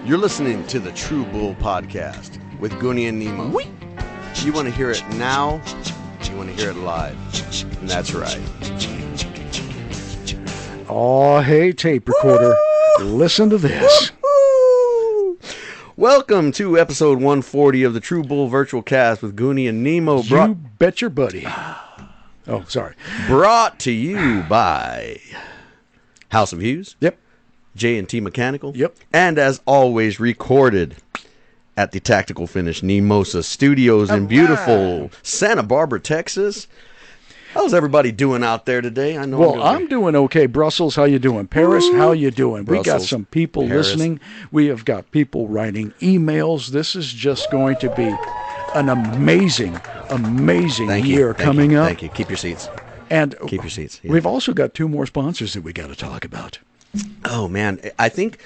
You're listening to the True Bull Podcast with Goonie and Nemo. Whee! You want to hear it now, you want to hear it live. And that's right. Oh, hey, tape recorder. Listen to this. Welcome to episode 140 of the True Bull Virtual Cast with Goonie and Nemo. You bet your buddy. Oh, sorry. Brought to you by House of Hughes. Yep. J&T Mechanical. Yep. And as always, recorded at the Tactical Finish Nemosa Studios in beautiful Santa Barbara, Texas. How's everybody doing out there today? I know. Well, I'm doing okay. Brussels, how you doing? Paris, how you doing? Brussels, we got some people listening. We have got people writing emails. This is just going to be an amazing year coming up. Thank you. Keep your seats. And Keep your seats. Yeah. We've also got two more sponsors that we got to talk about. Oh, man. I think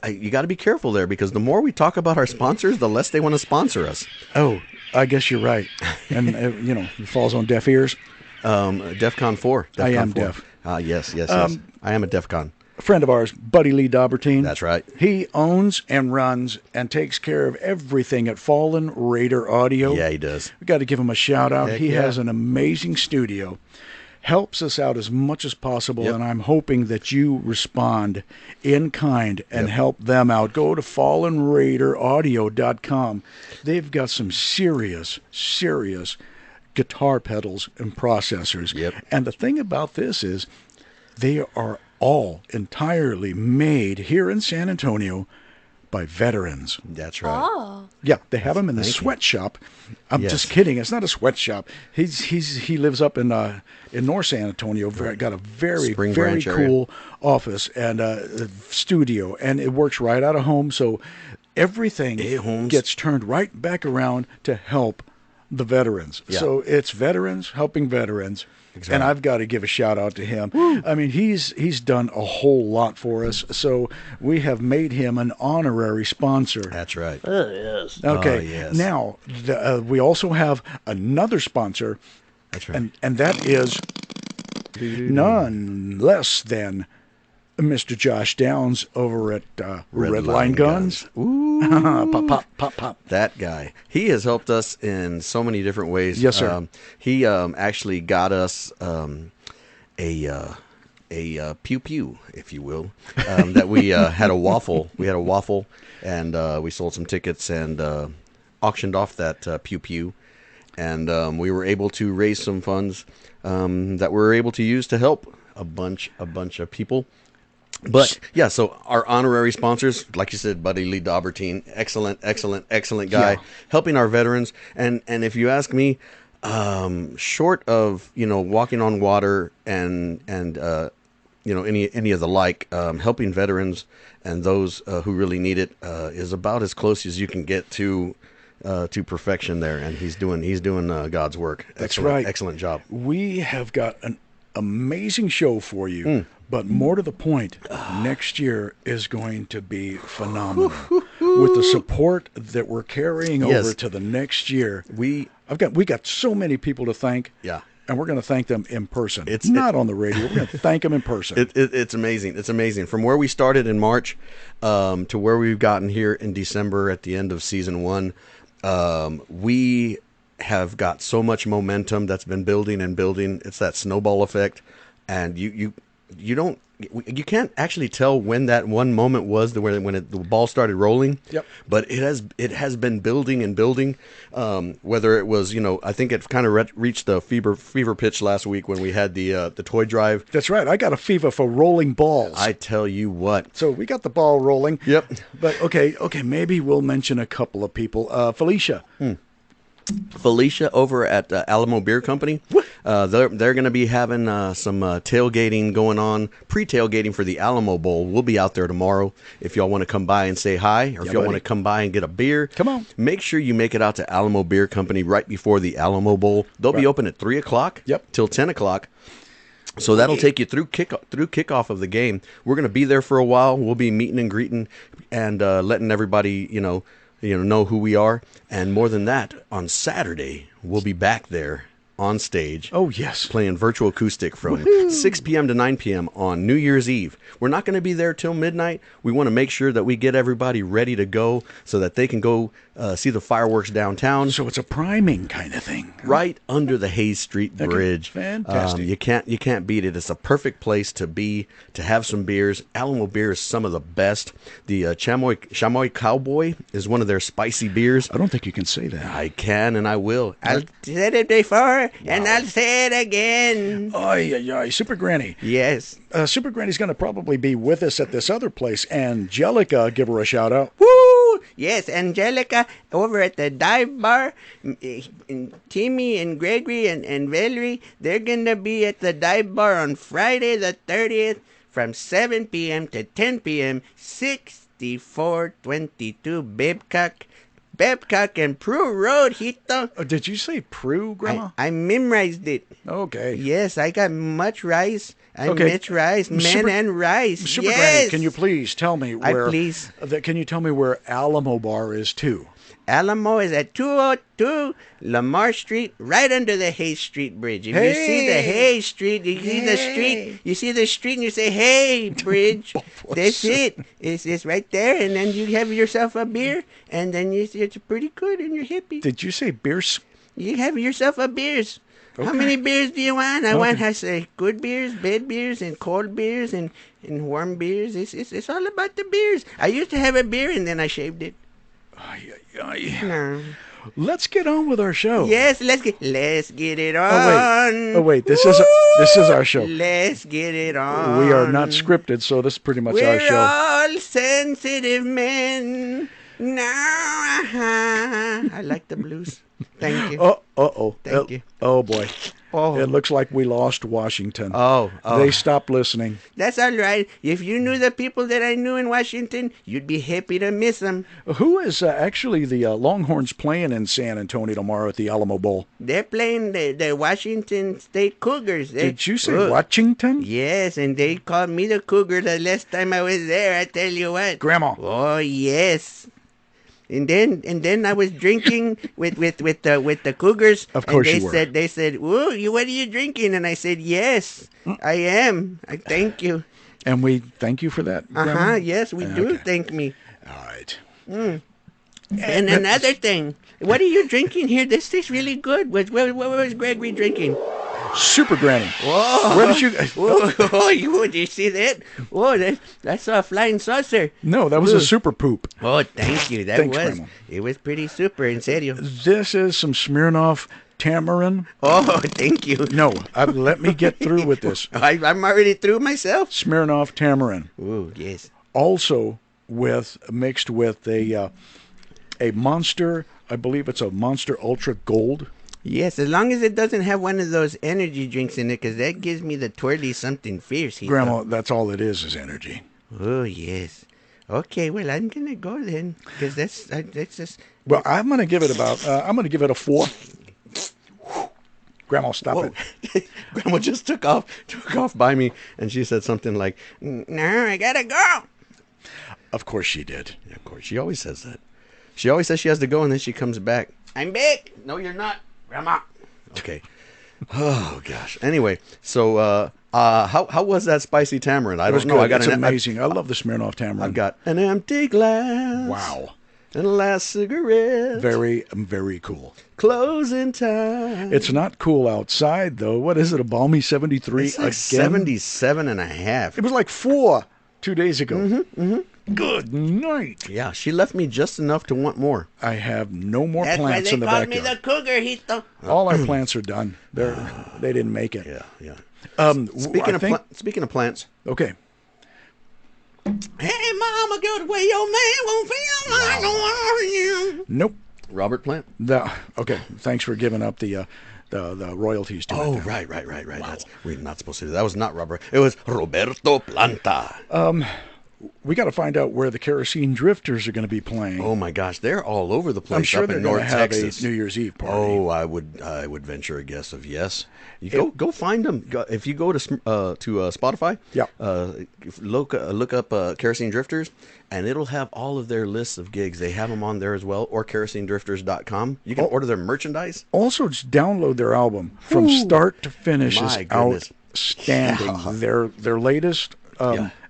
you got to be careful there because the more we talk about our sponsors, the less they want to sponsor us. Oh, I guess you're right. And, it falls on deaf ears. DEFCON 4. I am 4. deaf. Yes. I am a DEFCON. A friend of ours, Buddy Lee Daubertine. That's right. He owns and runs and takes care of everything at Fallen Raider Audio. Yeah, he does. We got to give him a shout out. Heck He yeah. has an amazing studio. Helps us out as much as possible, Yep. and I'm hoping that you respond in kind and help them out. Go to fallenraideraudio.com. They've got some serious guitar pedals and processors. Yep. And the thing about this is they are all entirely made here in San Antonio by veterans. That's right. Oh. Yeah, they have them in the Thank you. sweatshop. I'm Yes. just kidding. It's not a sweatshop. He lives up in North San Antonio. Got a very Spring very Branch area. cool office and studio, and it works right out of home. So everything Hey, Holmes. gets turned right back around to help the veterans. Yeah. So it's veterans helping veterans. Exactly. And I've got to give a shout out to him. I mean, he's done a whole lot for us. So we have made him an honorary sponsor. That's right. Okay. Oh, yes. Now, we also have another sponsor, That's right. and that is none less than Mr. Josh Downs over at Redline Guns. Ooh. Pop, pop, pop, pop. That guy. He has helped us in so many different ways. Yes, sir. He actually got us a pew pew, if you will. That we had a waffle. We had a waffle, and we sold some tickets and auctioned off that pew pew, and we were able to raise some funds that we're able to use to help a bunch of people. But yeah, so our honorary sponsors, like you said, Buddy Lee Daubertine, excellent guy, Yeah. helping our veterans. And if you ask me, short of walking on water and any of the like, helping veterans and those who really need it is about as close as you can get to perfection there. And he's doing God's work. That's Excellent, right. Excellent job. We have got an amazing show for you. But more to the point, next year is going to be phenomenal. With the support that we're carrying Yes. over to the next year, We we got so many people to thank. Yeah. And we're going to thank them in person. It's not on the radio. We're going to thank them in person. It's amazing. It's amazing. From where we started in March to where we've gotten here in December at the end of season 1, we have got so much momentum that's been building and building. It's that snowball effect, and you can't actually tell when that one moment was when the ball started rolling. Yep. But it has been building and building. Whether it was I think it kind of reached the fever pitch last week when we had the toy drive. That's right. I got a fever for rolling balls. I tell you what. So we got the ball rolling. Yep. But okay, maybe we'll mention a couple of people. Felicia. Felicia over at Alamo Beer Company. They're going to be having some tailgating going on, pre-tailgating for the Alamo Bowl. We'll be out there tomorrow. If y'all want to come by and say hi, or if y'all buddy. want to come by and get a beer, Come on. Make sure you make it out to Alamo Beer Company right before the Alamo Bowl. They'll be open at 3 o'clock Yep. till 10 o'clock. So that'll take you through kickoff of the game. We're going to be there for a while. We'll be meeting and greeting and letting everybody, know who we are. And more than that, on Saturday, we'll be back there on stage. Oh, yes. Playing virtual acoustic from 6 p.m. to 9 p.m. on New Year's Eve. We're not going to be there till midnight. We want to make sure that we get everybody ready to go so that they can go see the fireworks downtown. So it's a priming kind of thing. Right under the Hayes Street Bridge. Fantastic. You can't beat it. It's a perfect place to be, to have some beers. Alamo beer is some of the best. The Chamoy Cowboy is one of their spicy beers. I don't think you can say that. I can and I will. I'll said it before and I'll say it again. Oy, Super Granny. Yes. Super Granny's going to probably be with us at this other place. Angelica, give her a shout out. Woo! Yes, Angelica over at the dive bar. And Timmy and Gregory and Valerie, they're going to be at the dive bar on Friday the 30th from 7 p.m. to 10 p.m. 6422 Babcock and Prue Road, Hito. Oh, did you say Prue, Grandma? I memorized it. Okay. Yes, I got much rice. Okay. Much rice, and rice. Super yes. Granny, can you please tell me where? Please. Can you tell me where Alamo Bar is too? Alamo is at 202 Lamar Street, right under the Hayes Street Bridge. If you see the Hayes Street, you see the street. You see the street, and you say, "Hey, bridge." That's it. It's right there, and then you have yourself a beer, and then it's pretty good, and you're hippie. Did you say beers? You have yourself a beers. Okay. How many beers do you want? I want good beers, bad beers, and cold beers, and warm beers. It's all about the beers. I used to have a beer, and then I shaved it. No. Let's get on with our show. Yes, let's get it on. Oh wait, this is our show. Let's get it on. We are not scripted, so this is pretty much our show. We're all sensitive men. No, I like the blues. Thank you. Thank you. Oh boy. Oh. It looks like we lost Washington. Oh. They stopped listening. That's all right. If you knew the people that I knew in Washington, you'd be happy to miss them. Who is actually the Longhorns playing in San Antonio tomorrow at the Alamo Bowl? They're playing the Washington State Cougars. Did you say Washington? Yes, and they called me the Cougar the last time I was there. I tell you what. Grandma. Oh yes. And then I was drinking with the Cougars. Of course and you were. They said, "Ooh, what are you drinking?" And I said, "Yes, I am. I thank you." And we thank you for that. Grandma? Yes, we do thank me. All right. And another thing, what are you drinking here? This tastes really good. What was Gregory drinking? Super Granny. Whoa! Where did you? Whoa! Did you see that? Whoa! That's a flying saucer. No, that was a super poop. Oh, thank you. Thanks, Grandma. It was pretty super, in serio. This is some Smirnoff Tamarind. Oh, thank you. No, let me get through with this. I'm already through myself. Smirnoff Tamarind. Ooh, yes. Also mixed with a Monster. I believe it's a Monster Ultra Gold. Yes, as long as it doesn't have one of those energy drinks in it, because that gives me the twirly something fierce. Grandma, that's all it is energy. Oh, yes. Okay, well, I'm going to go then, because that's just... Well, I'm going to give it a 4. Grandma, stop it. Grandma just took off by me, and she said something like, "No, I got to go." Of course she did. Yeah, of course. She always says that. She always says she has to go, and then she comes back. "I'm back." "No, you're not, Grandma." Okay. Oh, gosh. Anyway, so how was that spicy tamarind? I don't know. It's amazing. I love the Smirnoff Tamarind. I've got an empty glass. Wow. And a last cigarette. Very, very cool. Closing time. It's not cool outside, though. What is it, a balmy 73 it's like again? 77 and a half. It was like 4 2 days ago. Good night. Yeah, she left me just enough to want more. I have no more plants in the backyard. That's why they called me the Cougar, Hito. All our plants are done. They didn't make it. Yeah. Speaking of plants. Okay. Hey, mama, go the way your man won't feel like you. Nope. Robert Plant. Okay. Thanks for giving up the royalties to it. Oh, right. Wow. We're not supposed to do that. That was not Robert. It was Roberto Planta. we got to find out where the Kerosene Drifters are going to be playing. Oh my gosh, they're all over the place. I'm sure up they're in going to North have Texas. a New Year's Eve party. Oh, I would venture a guess of yes. You go find them. If you go to Spotify, Yeah. look up Kerosene Drifters, and it'll have all of their lists of gigs. They have them on there as well, or kerosenedrifters.com. You can order their merchandise. Also, just download their album from start to finish. My Is goodness. outstanding. Yeah. Their latest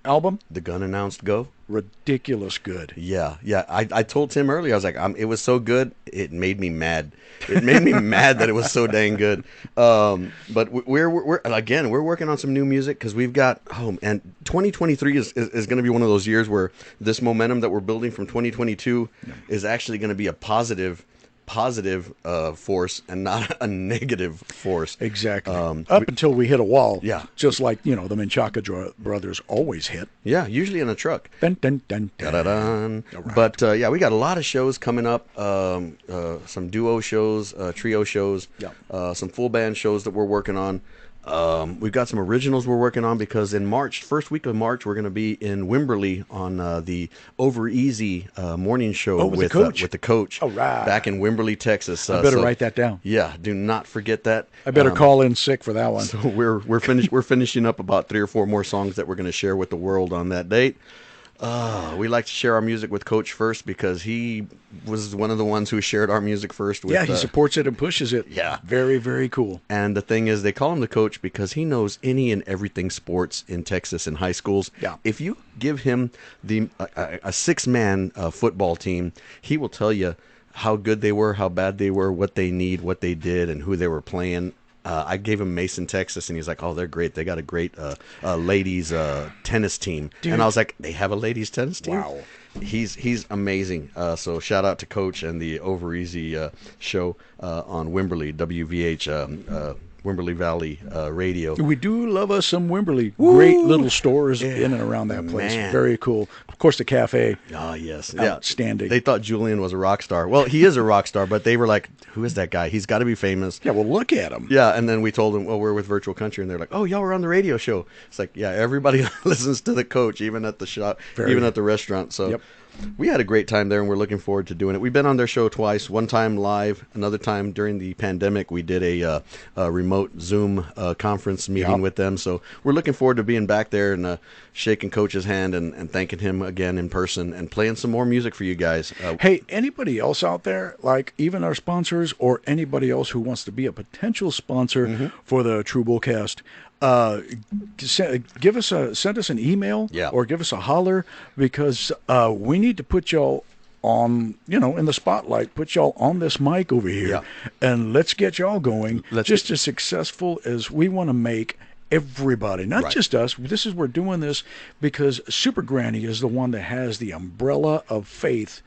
album, The Gun Announced Go. ridiculous good. Yeah. I told Tim earlier. I was like, it was so good. It made me mad. It made me mad that it was so dang good. But we're working on some new music because we've got and 2023 is going to be one of those years where this momentum that we're building from 2022 is actually going to be a positive force and not a negative force. Exactly. Up until we hit a wall. Yeah. Just like, the Menchaca brothers always hit. Yeah, usually in a truck. Dun, dun, dun, dun. Da-da-dun. Right. But we got a lot of shows coming up. Some duo shows, trio shows, some full band shows that we're working on. We've got some originals we're working on because in March, first week of March, we're going to be in Wimberley on the Over Easy morning show with the coach. All right. Back in Wimberley, Texas. I better write that down. Yeah, do not forget that. I better call in sick for that one. So we're finishing up about 3 or 4 more songs that we're going to share with the world on that date. We like to share our music with Coach first because he was one of the ones who shared our music first. With, he supports it and pushes it. Yeah. Very, very cool. And the thing is, they call him the coach because he knows any and everything sports in Texas in high schools. Yeah. If you give him a 6-man football team, he will tell you how good they were, how bad they were, what they need, what they did, and who they were playing. I gave him Mason, Texas, and he's like, "Oh, they're great. They got a great ladies tennis team." Dude. And I was like, "They have a ladies tennis team?" Wow. He's amazing. So shout out to Coach and the Over Easy show on Wimberley, WVH, Wimberley Valley Radio. We do love us some Wimberley. Great little stores in and around that place. Man. Very cool. Of course, the cafe. Oh, yes. Outstanding. Yeah. They thought Julian was a rock star. Well, he is a rock star, but they were like, who is that guy? He's got to be famous. Yeah, well, look at him. Yeah, and then we told them, well, we're with Virtual Country, and they're like, oh, y'all were on the radio show. It's like, yeah, everybody listens to the coach, even at the shop, even at the restaurant. So Yep. we had a great time there, and we're looking forward to doing it. We've been on their show twice, one time live, another time during the pandemic. We did a remote Zoom conference meeting with them. So we're looking forward to being back there and shaking Coach's hand and thanking him again in person and playing some more music for you guys. Hey, anybody else out there, like even our sponsors or anybody else who wants to be a potential sponsor for the True Bullcast, send us an email or give us a holler because we need to put y'all on, in the spotlight, put y'all on this mic over here and let's get y'all going. Just as successful as we want to make everybody, not just us. We're doing this because Super Granny is the one that has the umbrella of faith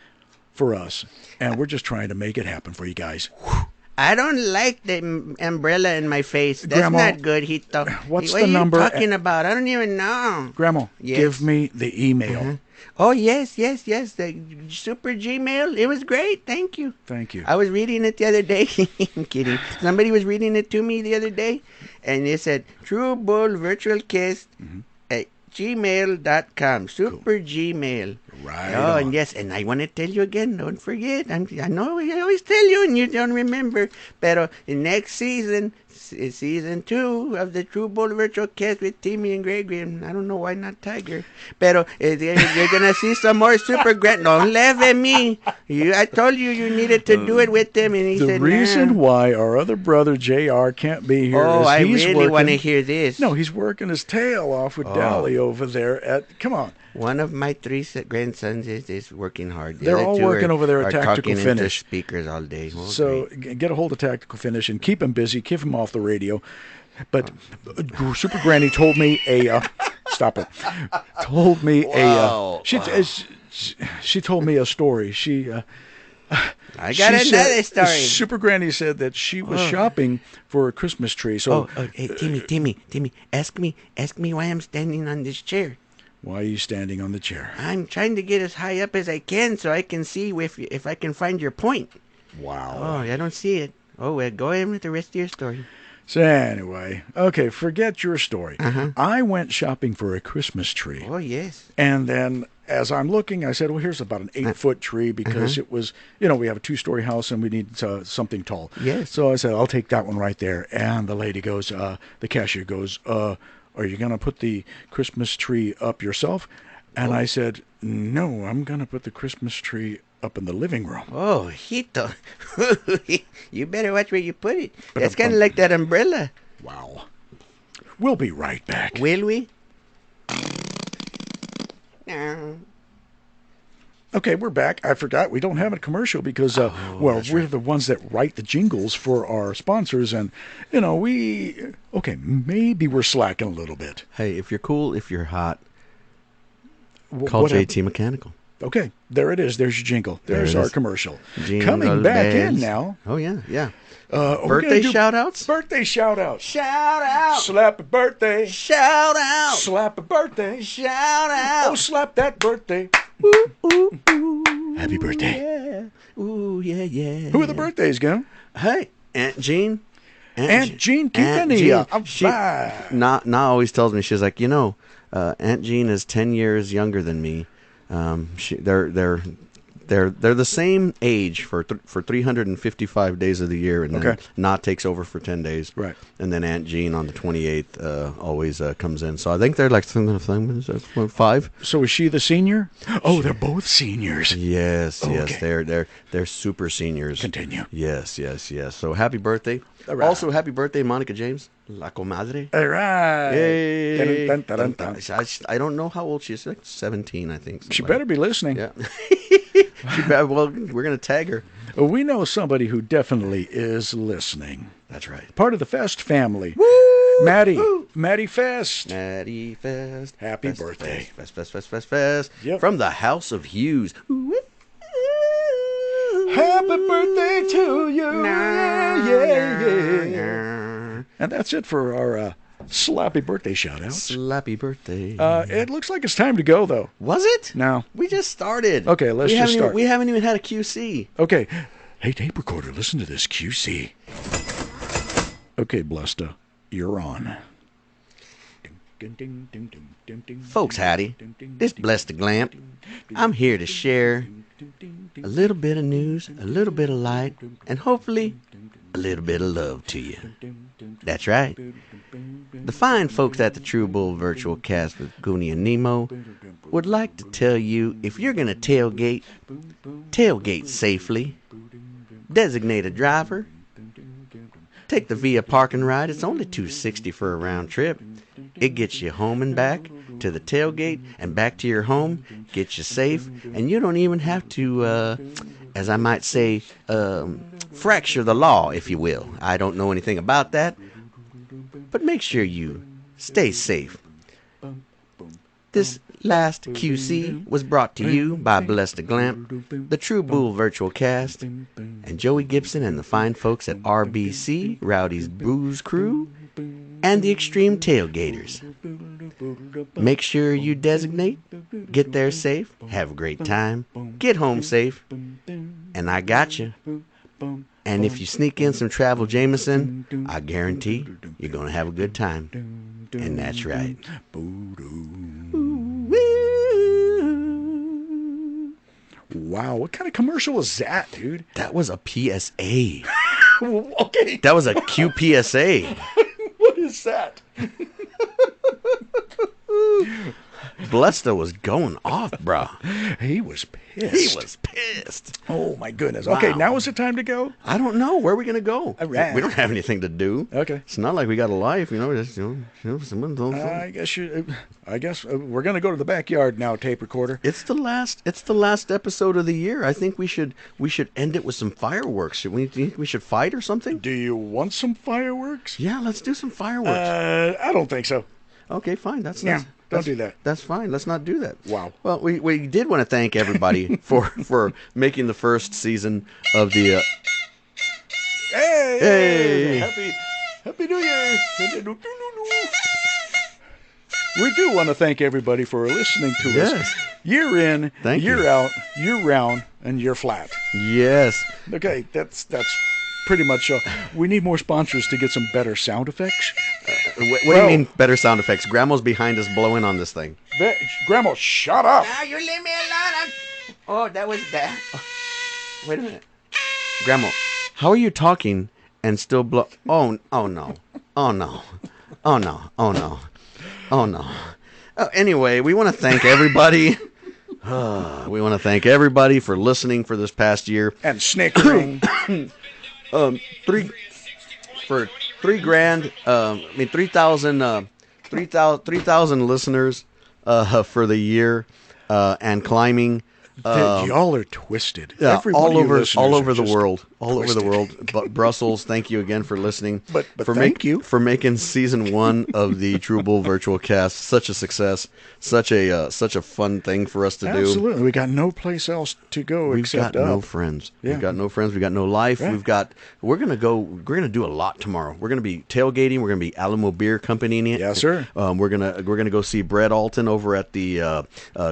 for us, and we're just trying to make it happen for you guys. I don't like the umbrella in my face. That's Grandma, not good, Hito. what's what the are number? you talking about? I don't even know. Grandma, Yes. give me the email. Oh, yes. The Super Gmail. It was great. Thank you. Thank you. I was reading it the other day. I'm kidding. Somebody was reading it to me the other day, and it said, True Bull Virtual Kiss at gmail.com. Super Gmail. Right Oh, on. and yes, and I want to tell you again, don't forget. I know I always tell you and you don't remember. Pero next season, season 2 of the True Bull Virtual Cast with Timmy and Gregory, and I don't know why not Tiger. Pero you're going to see some more Super Grant. Don't laugh at me. I told you needed to do it with them, and he The said, reason nah. why our other brother JR can't be here Oh, is I he's really working. want to hear this. No, he's working his tail off with Dally over there at. Come on. One of my 3 grandsons is working hard. The They're other all 2 working over there at are Tactical talking into Finish. speakers all day. Oh, So great. get a hold of Tactical Finish and keep him busy, keep him off the radio. But Super Granny told me stop it. Told me she told me a story. I got another story. Super Granny said that she was shopping for a Christmas tree. So Hey, Timmy, ask me why I'm standing on this chair. why are you standing on the chair? I'm trying to get as high up as I can so I can see if I can find your point. Wow. Oh, I don't see it. Oh, well, go ahead with the rest of your story. So anyway, okay, forget your story. I went shopping for a Christmas tree. Oh, yes. And then as I'm looking, I said, well, here's about an 8-foot tree because it was, we have a 2-story house and we need something tall. Yes. So I said, I'll take that one right there. And the lady goes, the cashier goes, are you going to put the Christmas tree up yourself? And I said, no, I'm going to put the Christmas tree up in the living room. Oh, Hito. You better watch where you put it. That's kind of like that umbrella. Wow. We'll be right back. Will we? No. Okay, we're back. I forgot we don't have a commercial because, we're the ones that write the jingles for our sponsors. And, maybe we're slacking a little bit. Hey, if you're cool, if you're hot, call JT Mechanical. Okay, there it is. There's your jingle. There's our commercial. Jingle Coming back bells. in now. Oh, yeah. Birthday shout-outs? Birthday shout-outs. Shout out. Slap a birthday. Shout out. Slap a birthday. Shout out. Oh, slap that birthday. Ooh, ooh, ooh. Happy birthday. Yeah. Ooh, yeah. Who are the birthdays, Gim? Hey, Aunt Jean. Aunt Jean Aunt Quintanilla. Jean. Na always tells me, she's like, Aunt Jean is 10 years younger than me. They're the same age for 355 days of the year, and then Na takes over for 10 days. Right. And then Aunt Jean on the 28th always comes in. So I think they're like 5. So is she the senior? Oh, they're both seniors. Yes, they're super seniors. Continue. Yes. So happy birthday. Right. Also, happy birthday, Monica James, La Comadre. All right. Yay. Dun, dun, dun, dun. I don't know how old she is. Like 17, I think. She better be listening. Yeah. Well, we're going to tag her. We know somebody who definitely is listening. That's right. Part of the Fest family. Woo! Maddie Fest. Maddie Fest. Happy birthday. Fest. Yep. From the House of Hughes. Happy birthday to you. Yeah. And that's it for our slappy birthday shout-outs. Slappy birthday. It looks like it's time to go, though. Was it? No. We just started. Okay, let's just start. We haven't even had a QC. Okay. Hey, tape recorder, listen to this QC. Okay, Blusta, you're on. Folks, howdy. This Blessed to Glamp. I'm here to share a little bit of news, a little bit of light, and hopefully a little bit of love to you. That's right. The fine folks at the True Bull Virtual Cast with Goonie and Nemo would like to tell you, if you're going to tailgate safely, designate a driver, take the Via parking ride. It's only $260 for a round trip. It gets you home and back to the tailgate and back to your home, gets you safe, and you don't even have to, as I might say, fracture the law, if you will. I don't know anything about that, but make sure you stay safe. This last QC was brought to you by Blessed to Glamp, the True Bull Virtual Cast, and Joey Gibson and the fine folks at RBC, Rowdy's Booze Crew, and the Extreme Tailgaters. Make sure you designate, get there safe, have a great time, get home safe, and I got you. And if you sneak in some Travel Jameson, I guarantee you're going to have a good time. And that's right. Wow, what kind of commercial was that, dude? That was a PSA. Okay. That was a QPSA. What is that? Blesta was going off, bro. He was pissed. Oh, my goodness. Wow. Okay, now is the time to go? I don't know. Where are we going to go? Right. We don't have anything to do. Okay. It's not like we got a life, Just, I guess we're going to go to the backyard now, tape recorder. It's the last episode of the year. I think we should end it with some fireworks. Should we should fight or something? Do you want some fireworks? Yeah, let's do some fireworks. I don't think so. Okay, fine. Don't do that. That's fine. Let's not do that. Wow. Well, we did want to thank everybody for making the first season of the. Hey! Happy New Year! We do want to thank everybody for listening to us. Year in, year out, year round, and year flat. Yes. Okay, that's pretty much. We need more sponsors to get some better sound effects. What do you mean better sound effects? Grandma's behind us blowing on this thing. Grandma, shut up. Now you leave me alone. Oh, that was that. Wait a minute. Grandma, how are you talking and still blow? Oh no. Oh no. Oh no. Oh no. Oh no. Anyway, we want to thank everybody. We want to thank everybody for listening for this past year. And snickering. $3,000. 3,000 listeners for the year and climbing. Y'all are twisted. Yeah, all over the world. But Brussels, thank you again for listening. But thank you for making season 1 of the True Bull Virtual Cast such a success, such a fun thing for us to do. Absolutely, we got no place else to go except no friends. Yeah. We've got no friends. We got no life. Right. We're gonna do a lot tomorrow. We're gonna be tailgating. We're gonna be Alamo Beer Company in it. Yes, sir. We're gonna go see Brett Alton over at the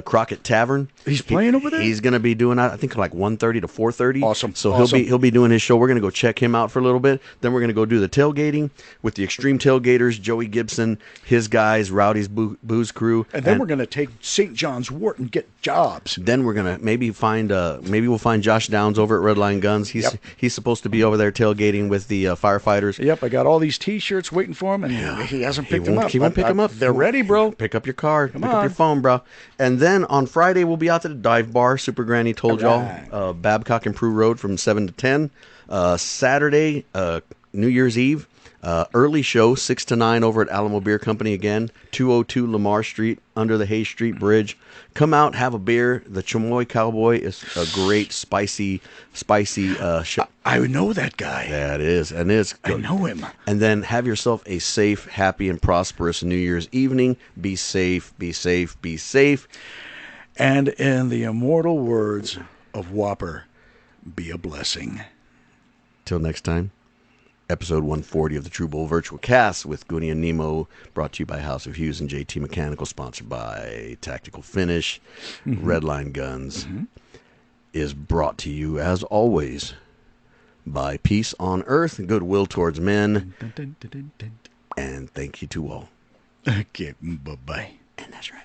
Crockett Tavern. He's playing over there. He's gonna be doing I think like 1:30 to 4:30. Awesome. So he'll be doing his show. We're gonna go check him out for a little bit. Then we're gonna go do the tailgating with the Extreme Tailgaters, Joey Gibson, his guys, Rowdy's Booze Crew, and then we're gonna take St. John's Wort and get jobs. Then we're gonna maybe we'll find Josh Downs over at Redline Guns. He's supposed to be over there tailgating with the firefighters. Yep, I got all these T-shirts waiting for him, and he hasn't picked them up. He won't pick them up. They're ready, bro. Pick up your card. Come pick on. up your phone, bro. And then on Friday we'll be out to the dive bar. Super Granny told y'all. Babcock and Prue Road from 7 to 10. Saturday, New Year's Eve. Early show 6 to 9 over at Alamo Beer Company again, 202 Lamar Street under the Hayes Street Bridge. Come out, have a beer. The Chamoy Cowboy is a great spicy show. I know that guy. Yeah, it is, and it's good. I know him. And then have yourself a safe, happy, and prosperous New Year's evening. Be safe, be safe, be safe. And in the immortal words of Whopper, be a blessing. Till next time. Episode 140 of the True Bull Virtual Cast with Goonie and Nemo, brought to you by House of Hughes and JT Mechanical, sponsored by Tactical Finish, Redline Guns, is brought to you, as always, by Peace on Earth, Goodwill Towards Men, and thank you to all. Okay, bye-bye. And that's right.